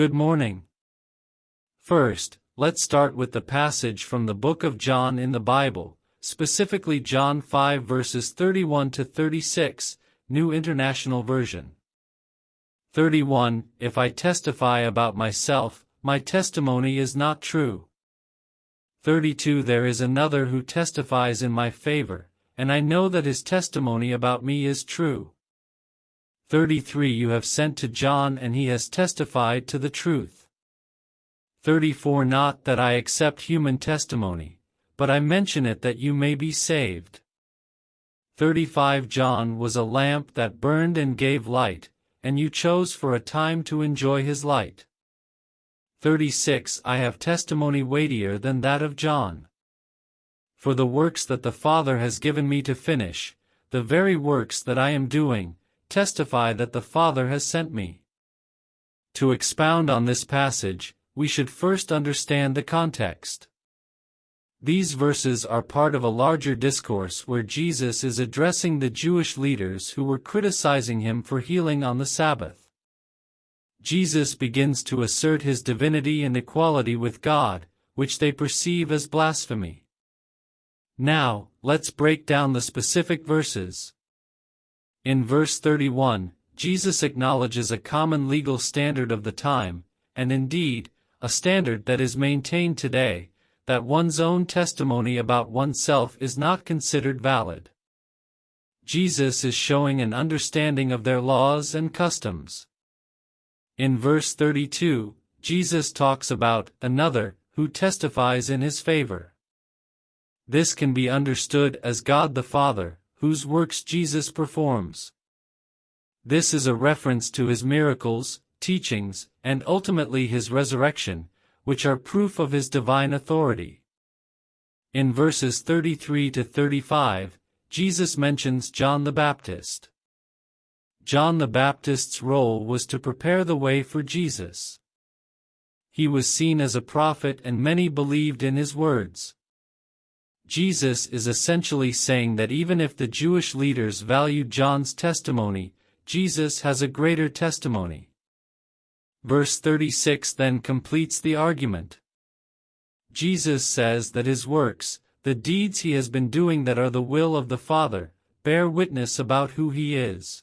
Good morning. First, let's start with the passage from the book of John in the Bible, specifically John 5 verses 31 to 36, New International Version. 31. If I testify about myself, my testimony is not true. 32. There is another who testifies in my favor, and I know that his testimony about me is true. 33. You have sent to John and he has testified to the truth. 34. Not that I accept human testimony, but I mention it that you may be saved. 35. John was a lamp that burned and gave light, and you chose for a time to enjoy his light. 36. I have testimony weightier than that of John. For the works that the Father has given me to finish, the very works that I am doing, testify that the Father has sent me. To expound on this passage, we should first understand the context. These verses are part of a larger discourse where Jesus is addressing the Jewish leaders who were criticizing him for healing on the Sabbath. Jesus begins to assert his divinity and equality with God, which they perceive as blasphemy. Now, let's break down the specific verses. In verse 31, Jesus acknowledges a common legal standard of the time, and indeed, a standard that is maintained today, that one's own testimony about oneself is not considered valid. Jesus is showing an understanding of their laws and customs. In verse 32, Jesus talks about another who testifies in his favor. This can be understood as God the Father, whose works Jesus performs. This is a reference to his miracles, teachings, and ultimately his resurrection, which are proof of his divine authority. In verses 33 to 35, Jesus mentions John the Baptist. John the Baptist's role was to prepare the way for Jesus. He was seen as a prophet and many believed in his words. Jesus is essentially saying that even if the Jewish leaders valued John's testimony, Jesus has a greater testimony. Verse 36 then completes the argument. Jesus says that his works, the deeds he has been doing that are the will of the Father, bear witness about who he is.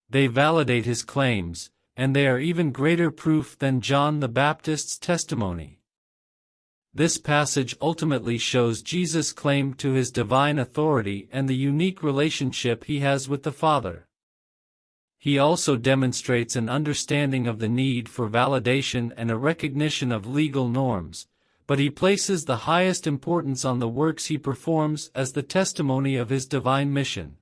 They validate his claims, and they are even greater proof than John the Baptist's testimony. This passage ultimately shows Jesus' claim to his divine authority and the unique relationship he has with the Father. He also demonstrates an understanding of the need for validation and a recognition of legal norms, but he places the highest importance on the works he performs as the testimony of his divine mission.